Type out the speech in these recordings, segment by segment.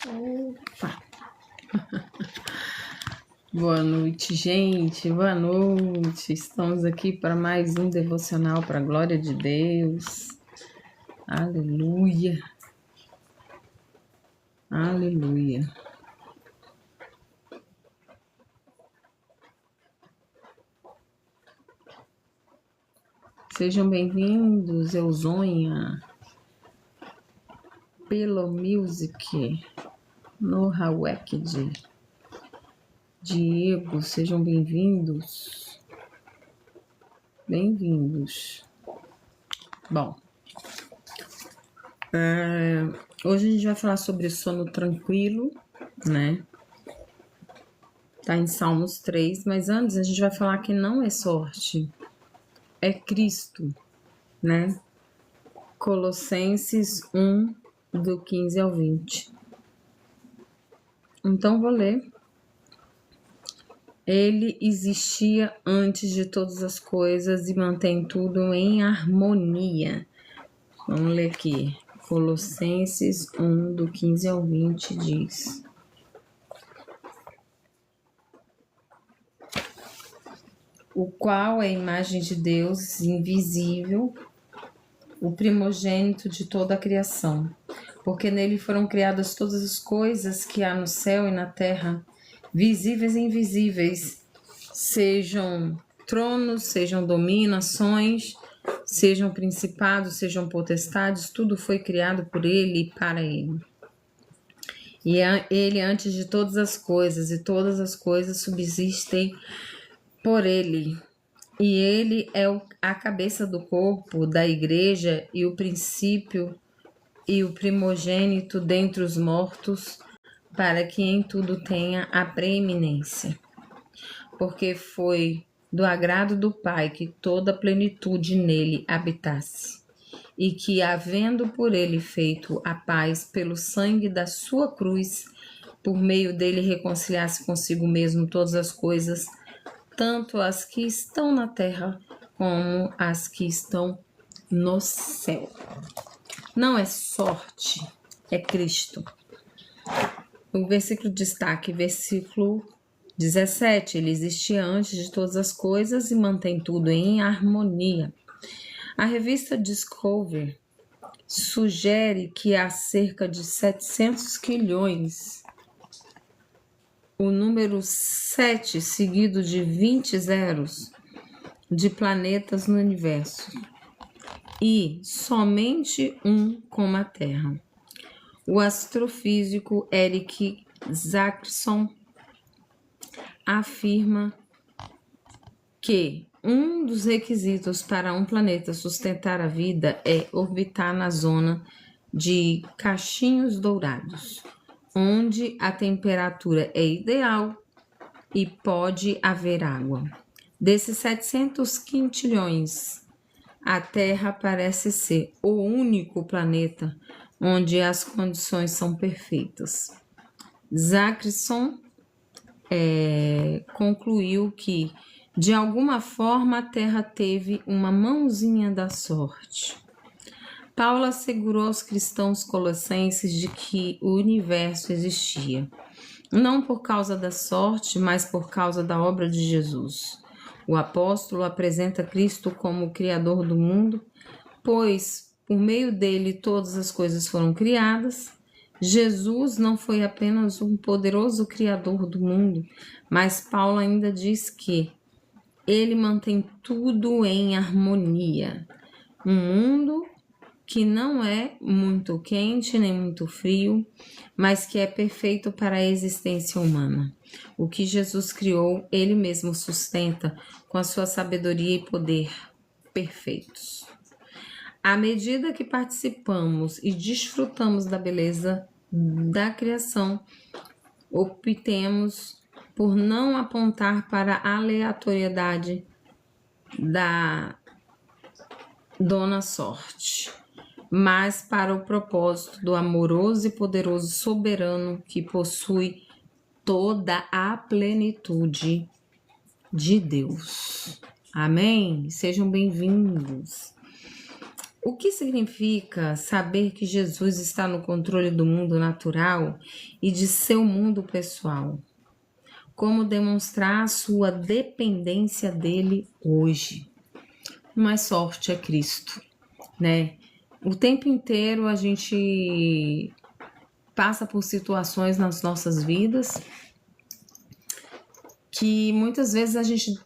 Opa! Boa noite, gente. Boa noite. Estamos aqui para mais um devocional para a glória de Deus. Aleluia. Aleluia. Sejam bem-vindos, Eusônia, Pelo Music, Noha Wecked, Diego, sejam bem-vindos. Bem-vindos. Bom, hoje a gente vai falar sobre sono tranquilo, né? Tá em Salmos 3, mas antes a gente vai falar que não é sorte, é Cristo, né? Colossenses 1, do 15 ao 20. Então vou ler. Ele existia antes de todas as coisas e mantém tudo em harmonia. Vamos ler aqui. Colossenses 1, do 15 ao 20 diz: o qual é a imagem de Deus invisível, o primogênito de toda a criação, porque nele foram criadas todas as coisas que há no céu e na terra, visíveis e invisíveis, sejam tronos, sejam dominações, sejam principados, sejam potestades, tudo foi criado por ele e para ele. E ele antes de todas as coisas, e todas as coisas subsistem por ele. E ele é a cabeça do corpo, da igreja, e o princípio e o primogênito dentre os mortos, para que em tudo tenha a preeminência. Porque foi do agrado do Pai que toda a plenitude nele habitasse, e que, havendo por ele feito a paz pelo sangue da sua cruz, por meio dele reconciliasse consigo mesmo todas as coisas, tanto as que estão na terra como as que estão no céu. Não é sorte, é Cristo. O versículo destaque, versículo 17, ele existia antes de todas as coisas e mantém tudo em harmonia. A revista Discovery sugere que há cerca de 700 quilhões, o número 7 seguido de 20 zeros, de planetas no universo, e somente um como a Terra. O astrofísico Eric Zachrisson afirma que um dos requisitos para um planeta sustentar a vida é orbitar na zona de cachinhos dourados, onde a temperatura é ideal e pode haver água. Desses 700 quintilhões, a Terra parece ser o único planeta onde as condições são perfeitas. Zachrisson concluiu que, de alguma forma, a Terra teve uma mãozinha da sorte. Paulo assegurou aos cristãos colossenses de que o universo existia, não por causa da sorte, mas por causa da obra de Jesus. O apóstolo apresenta Cristo como o Criador do mundo, pois, por meio dele, todas as coisas foram criadas. Jesus não foi apenas um poderoso Criador do mundo, mas Paulo ainda diz que ele mantém tudo em harmonia. Um mundo que não é muito quente nem muito frio, mas que é perfeito para a existência humana. O que Jesus criou, ele mesmo sustenta com a sua sabedoria e poder perfeitos. À medida que participamos e desfrutamos da beleza da criação, optemos por não apontar para a aleatoriedade da dona sorte, mas para o propósito do amoroso e poderoso soberano que possui toda a plenitude de Deus. Amém? Sejam bem-vindos. O que significa saber que Jesus está no controle do mundo natural e de seu mundo pessoal? Como demonstrar a sua dependência dele hoje? Não é sorte, é Cristo, né? O tempo inteiro a gente passa por situações nas nossas vidas que muitas vezes a gente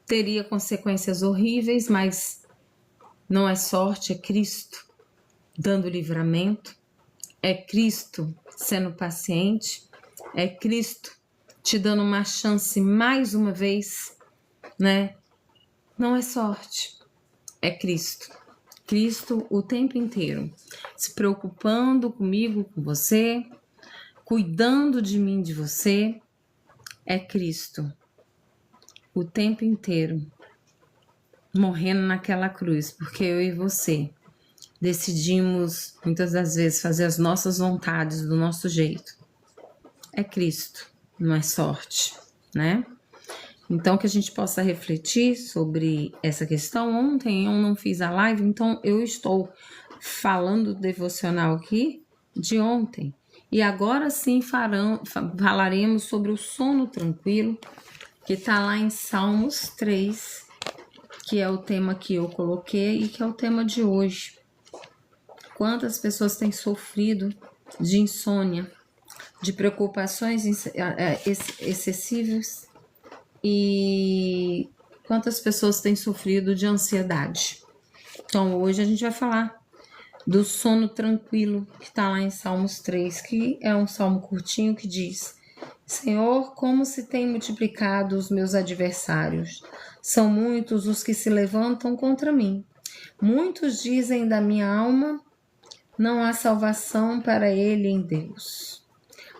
teria consequências horríveis, mas não é sorte, é Cristo dando livramento, é Cristo sendo paciente, é Cristo te dando uma chance mais uma vez, né? Não é sorte, é Cristo. Cristo o tempo inteiro, se preocupando comigo, com você, cuidando de mim, de você, é Cristo. O tempo inteiro, morrendo naquela cruz, porque eu e você decidimos, muitas das vezes, fazer as nossas vontades do nosso jeito. É Cristo, não é sorte, né? Então, que a gente possa refletir sobre essa questão. Ontem eu não fiz a live, então eu estou falando do devocional aqui de ontem. E agora sim falaremos sobre o sono tranquilo, que está lá em Salmos 3, que é o tema que eu coloquei e que é o tema de hoje. Quantas pessoas têm sofrido de insônia, de preocupações excessivas, e quantas pessoas têm sofrido de ansiedade. Então hoje a gente vai falar do sono tranquilo, que está lá em Salmos 3, que é um salmo curtinho que diz: Senhor, como se tem multiplicado os meus adversários, são muitos os que se levantam contra mim. Muitos dizem da minha alma, não há salvação para ele em Deus.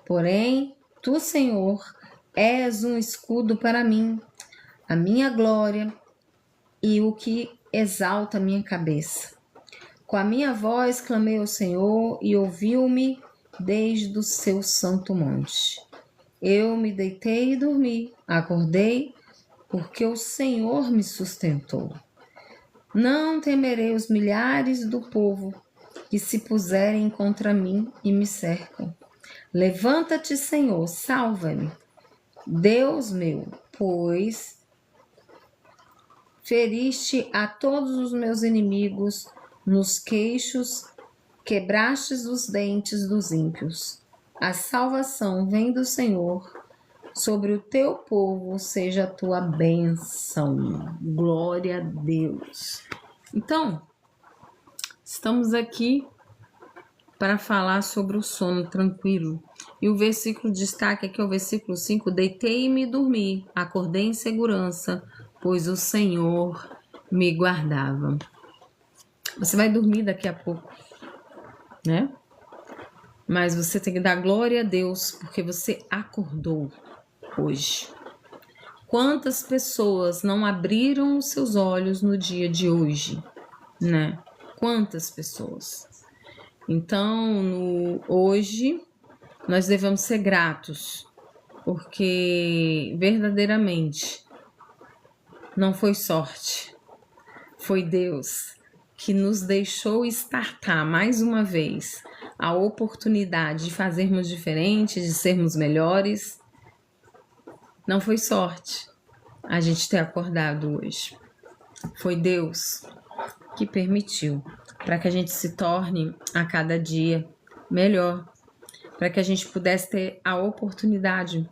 Porém, tu, Senhor, és um escudo para mim, a minha glória e o que exalta a minha cabeça. Com a minha voz clamei ao Senhor e ouviu-me desde o seu santo monte. Eu me deitei e dormi, acordei, porque o Senhor me sustentou. Não temerei os milhares do povo que se puserem contra mim e me cercam. Levanta-te, Senhor, salva-me. Deus meu, pois feriste a todos os meus inimigos nos queixos, quebrastes os dentes dos ímpios. A salvação vem do Senhor, sobre o teu povo seja a tua bênção. Glória a Deus. Então, estamos aqui para falar sobre o sono tranquilo. E o versículo de destaque aqui é o versículo 5. Deitei-me e dormi, acordei em segurança, pois o Senhor me guardava. Você vai dormir daqui a pouco, né? Mas você tem que dar glória a Deus, porque você acordou hoje. Quantas pessoas não abriram os seus olhos no dia de hoje, né? Quantas pessoas? Então, hoje, nós devemos ser gratos, porque verdadeiramente não foi sorte, foi Deus que nos deixou estartar mais uma vez a oportunidade de fazermos diferente, de sermos melhores. Não foi sorte a gente ter acordado hoje, foi Deus que permitiu, para que a gente se torne a cada dia melhor, para que a gente pudesse ter a oportunidade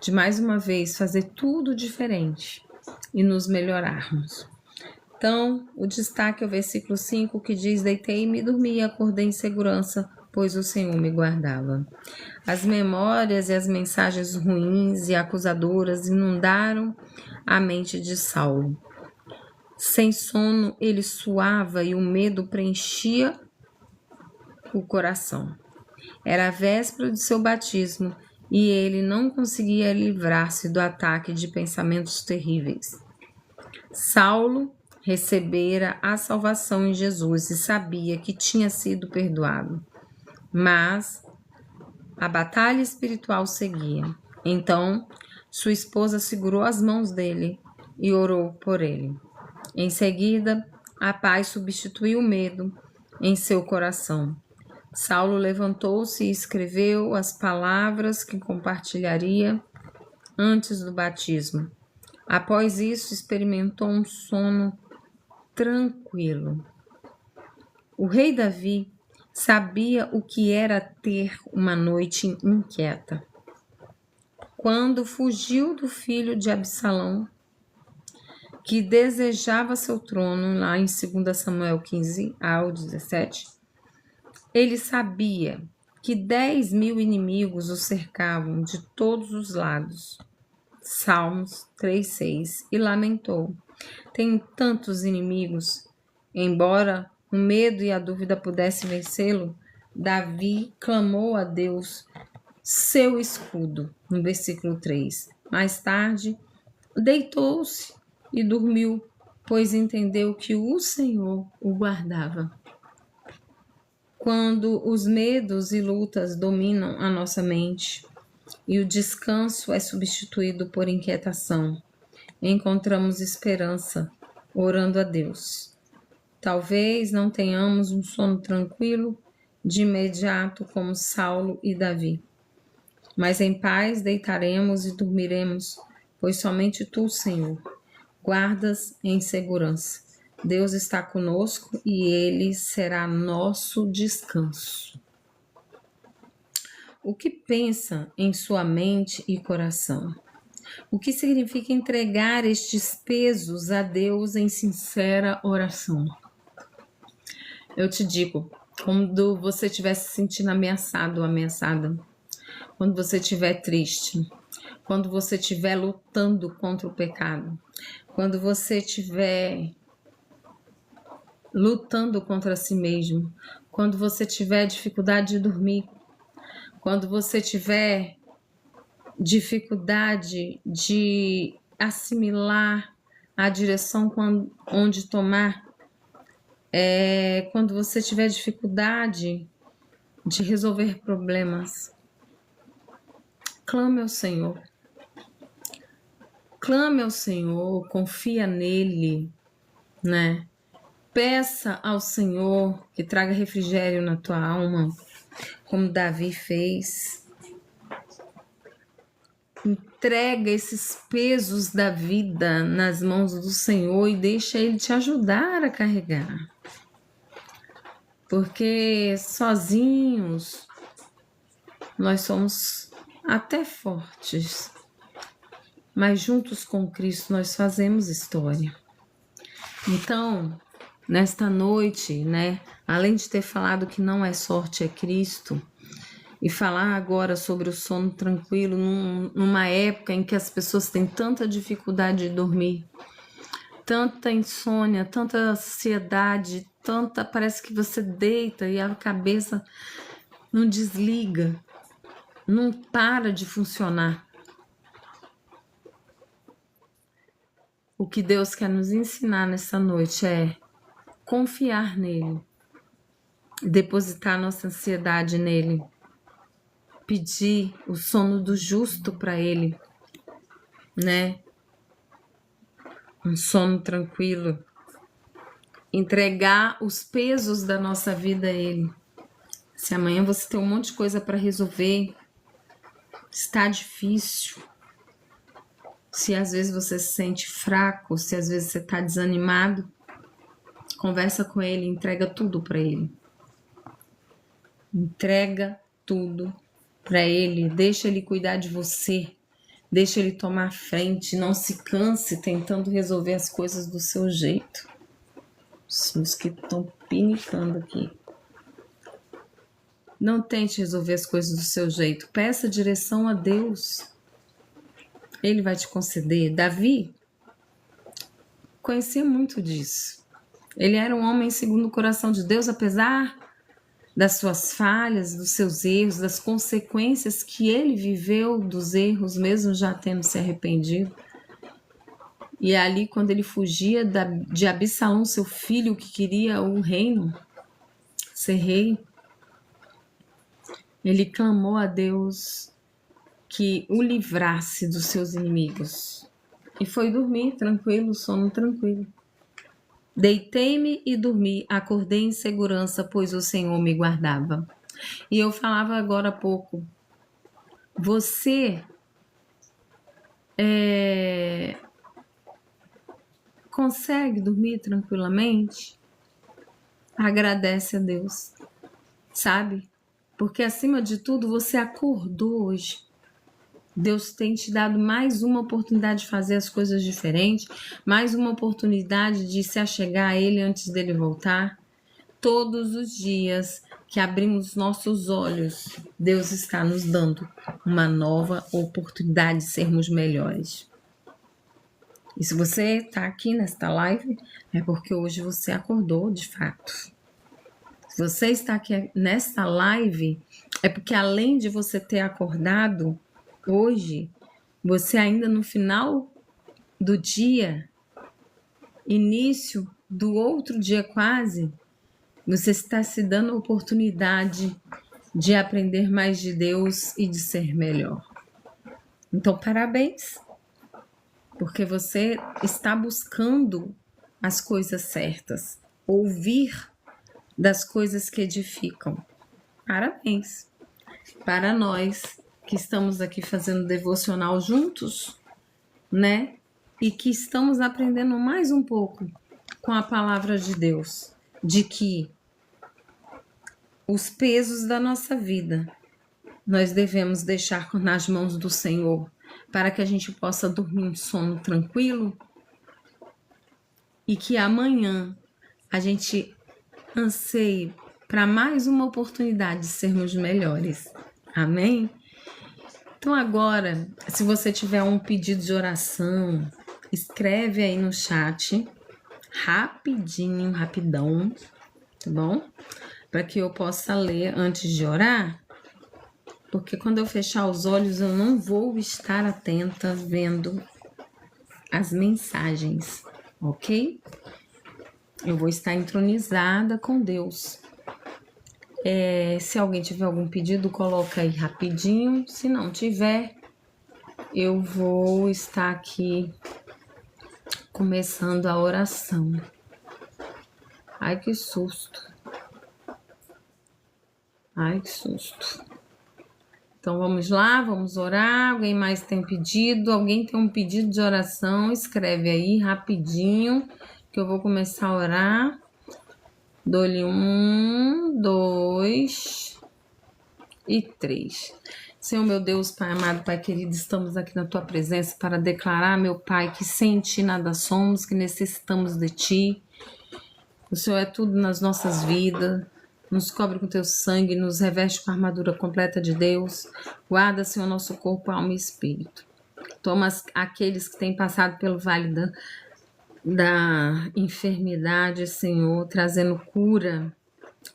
de mais uma vez fazer tudo diferente e nos melhorarmos. Então, o destaque é o versículo 5 que diz: deitei-me e dormi, acordei em segurança, pois o Senhor me guardava. As memórias e as mensagens ruins e acusadoras inundaram a mente de Saulo. Sem sono, ele suava e o medo preenchia o coração. Era a véspera de seu batismo e ele não conseguia livrar-se do ataque de pensamentos terríveis. Saulo recebera a salvação em Jesus e sabia que tinha sido perdoado. Mas a batalha espiritual seguia. Então, sua esposa segurou as mãos dele e orou por ele. Em seguida, A paz substituiu o medo em seu coração. Saulo levantou-se e escreveu as palavras que compartilharia antes do batismo. Após isso, experimentou um sono tranquilo. O rei Davi sabia o que era ter uma noite inquieta. Quando fugiu do filho de Absalão, que desejava seu trono, lá em 2 Samuel 15 ao 17, ele sabia que 10.000 inimigos o cercavam de todos os lados. Salmos 3:6, e lamentou: tenho tantos inimigos. Embora o medo e a dúvida pudessem vencê-lo, Davi clamou a Deus, seu escudo, no versículo 3. Mais tarde, deitou-se e dormiu, pois entendeu que o Senhor o guardava. Quando os medos e lutas dominam a nossa mente e o descanso é substituído por inquietação, encontramos esperança orando a Deus. Talvez não tenhamos um sono tranquilo de imediato como Saulo e Davi, mas em paz deitaremos e dormiremos, pois somente tu, Senhor, guardas em segurança. Deus está conosco e Ele será nosso descanso. O que pensa em sua mente e coração? O que significa entregar estes pesos a Deus em sincera oração? Eu te digo, quando você estiver se sentindo ameaçado ou ameaçada, quando você estiver triste, quando você estiver lutando contra o pecado, quando você estiver lutando contra si mesmo, quando você tiver dificuldade de dormir, quando você tiver dificuldade de assimilar a direção onde tomar, quando você tiver dificuldade de resolver problemas, clame ao Senhor. Clame ao Senhor, confia nele, né? Peça ao Senhor que traga refrigério na tua alma, como Davi fez. Entrega esses pesos da vida nas mãos do Senhor e deixa Ele te ajudar a carregar. Porque sozinhos nós somos até fortes, mas juntos com Cristo nós fazemos história. Então, nesta noite, né, além de ter falado que não é sorte, é Cristo, e falar agora sobre o sono tranquilo numa época em que as pessoas têm tanta dificuldade de dormir, tanta insônia, tanta ansiedade, parece que você deita e a cabeça não desliga, não para de funcionar. O que Deus quer nos ensinar nessa noite é confiar nele, depositar nossa ansiedade nele, pedir o sono do justo para ele, né? Um sono tranquilo, entregar os pesos da nossa vida a ele. Se amanhã você tem um monte de coisa para resolver, está difícil, se às vezes você se sente fraco, se às vezes você está desanimado, conversa com ele, entrega tudo para ele. Entrega tudo para ele, deixa ele cuidar de você, deixa ele tomar frente, não se canse tentando resolver as coisas do seu jeito. Os mosquitos estão pinicando aqui. Não tente resolver as coisas do seu jeito, peça direção a Deus. Ele vai te conceder. Davi conhecia muito disso. Ele era um homem segundo o coração de Deus, apesar das suas falhas, dos seus erros, das consequências que ele viveu dos erros, mesmo já tendo se arrependido. E ali, quando ele fugia de Absalão, seu filho, que queria o reino, ser rei, ele clamou a Deus que o livrasse dos seus inimigos. E foi dormir tranquilo, sono tranquilo. Deitei-me e dormi, acordei em segurança, pois o Senhor me guardava. E eu falava agora há pouco, você consegue dormir tranquilamente? Agradece a Deus, sabe? Porque acima de tudo você acordou hoje. Deus tem te dado mais uma oportunidade de fazer as coisas diferentes, mais uma oportunidade de se achegar a Ele antes dele voltar. Todos os dias que abrimos nossos olhos, Deus está nos dando uma nova oportunidade de sermos melhores. E se você está aqui nesta live, é porque hoje você acordou de fato. Se você está aqui nesta live, é porque além de você ter acordado hoje, você ainda no final do dia, início do outro dia quase, você está se dando a oportunidade de aprender mais de Deus e de ser melhor. Então, parabéns, porque você está buscando as coisas certas, ouvir das coisas que edificam. Parabéns para nós que estamos aqui fazendo devocional juntos, né? E que estamos aprendendo mais um pouco com a palavra de Deus, de que os pesos da nossa vida nós devemos deixar nas mãos do Senhor, para que a gente possa dormir um sono tranquilo e que amanhã a gente anseie para mais uma oportunidade de sermos melhores. Amém? Então agora, se você tiver um pedido de oração, escreve aí no chat, rapidinho, rapidão, tá bom? Para que eu possa ler antes de orar, porque quando eu fechar os olhos eu não vou estar atenta vendo as mensagens, ok? Eu vou estar entronizada com Deus. Se alguém tiver algum pedido, coloca aí rapidinho. Se não tiver, eu vou estar aqui começando a oração. Ai, que susto. Ai, que susto. Então, vamos lá, vamos orar. Alguém mais tem pedido? Alguém tem um pedido de oração? Escreve aí rapidinho, que eu vou começar a orar. Dou-lhe 1, 2 e 3. Senhor, meu Deus, Pai amado, Pai querido, estamos aqui na Tua presença para declarar, meu Pai, que sem Ti nada somos, que necessitamos de Ti. O Senhor é tudo nas nossas vidas. Nos cobre com Teu sangue, nos reveste com a armadura completa de Deus. Guarda, Senhor, nosso corpo, alma e espírito. Toma aqueles que têm passado pelo vale da enfermidade, Senhor, trazendo cura,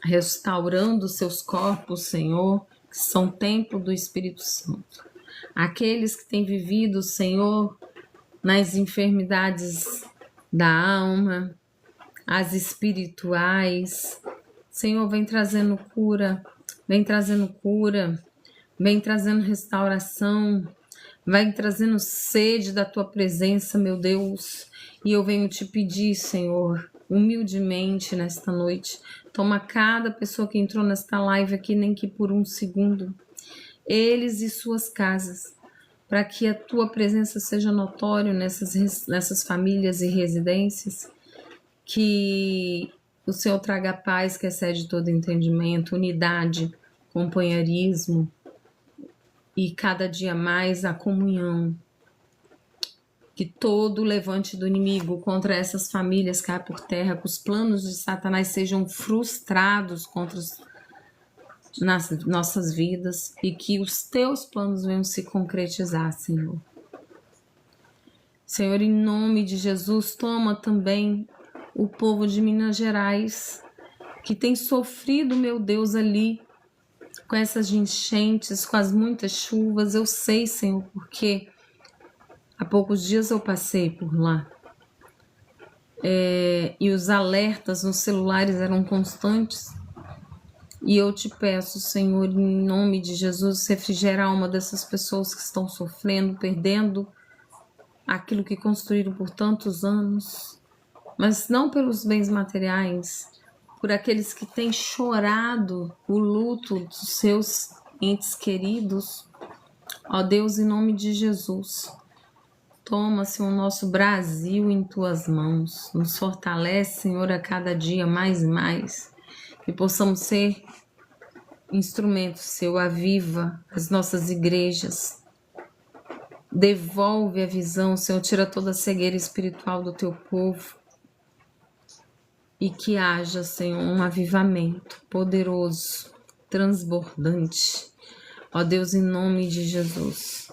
restaurando seus corpos, Senhor, que são templo do Espírito Santo. Aqueles que têm vivido, Senhor, nas enfermidades da alma, as espirituais, Senhor, vem trazendo cura, vem trazendo restauração, vai trazendo sede da Tua presença, meu Deus. E eu venho te pedir, Senhor, humildemente nesta noite, toma cada pessoa que entrou nesta live aqui, nem que por um segundo, eles e suas casas, para que a Tua presença seja notória nessas famílias e residências, que o Senhor traga paz que excede todo entendimento, unidade, companheirismo e cada dia mais a comunhão. Que todo levante do inimigo contra essas famílias caia por terra, que os planos de Satanás sejam frustrados nas nossas vidas e que os Teus planos venham se concretizar, Senhor. Senhor, em nome de Jesus, toma também o povo de Minas Gerais, que tem sofrido, meu Deus, ali, com essas enchentes, com as muitas chuvas. Eu sei, Senhor, porque há poucos dias eu passei por lá. E os alertas nos celulares eram constantes. E eu te peço, Senhor, em nome de Jesus, refrigera a alma dessas pessoas que estão sofrendo, perdendo aquilo que construíram por tantos anos. mas não pelos bens materiais, por aqueles que têm chorado o luto dos seus entes queridos. Ó Deus, em nome de Jesus, toma, Senhor, o nosso Brasil em tuas mãos. Nos fortalece, Senhor, a cada dia mais e mais. Que possamos ser instrumentos, Senhor. Aviva as nossas igrejas. Devolve a visão, Senhor. Tira toda a cegueira espiritual do teu povo. E que haja, Senhor, um avivamento poderoso, transbordante. Ó Deus, em nome de Jesus.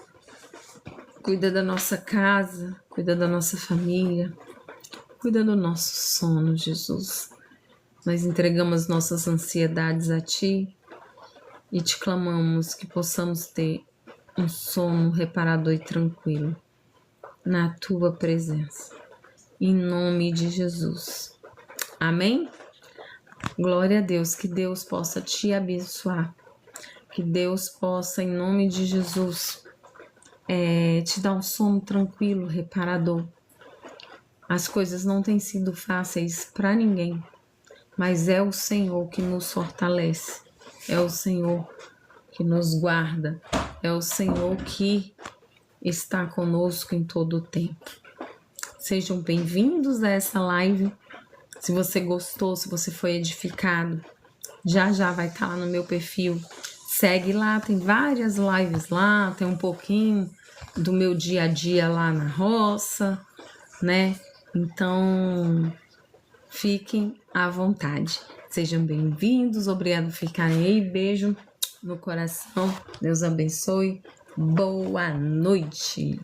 Cuida da nossa casa, cuida da nossa família, cuida do nosso sono, Jesus. Nós entregamos nossas ansiedades a Ti e Te clamamos que possamos ter um sono reparador e tranquilo na Tua presença. Em nome de Jesus. Amém? Glória a Deus, que Deus possa te abençoar, que Deus possa, em nome de Jesus, te dar um sono tranquilo, reparador. As coisas não têm sido fáceis para ninguém, mas é o Senhor que nos fortalece, é o Senhor que nos guarda, é o Senhor que está conosco em todo o tempo. Sejam bem-vindos a essa live. Se você gostou, se você foi edificado, já vai estar lá no meu perfil. Segue lá, tem várias lives lá, tem um pouquinho do meu dia a dia lá na roça, né? Então, fiquem à vontade. Sejam bem-vindos, obrigado por ficarem aí. Beijo no coração, Deus abençoe. Boa noite.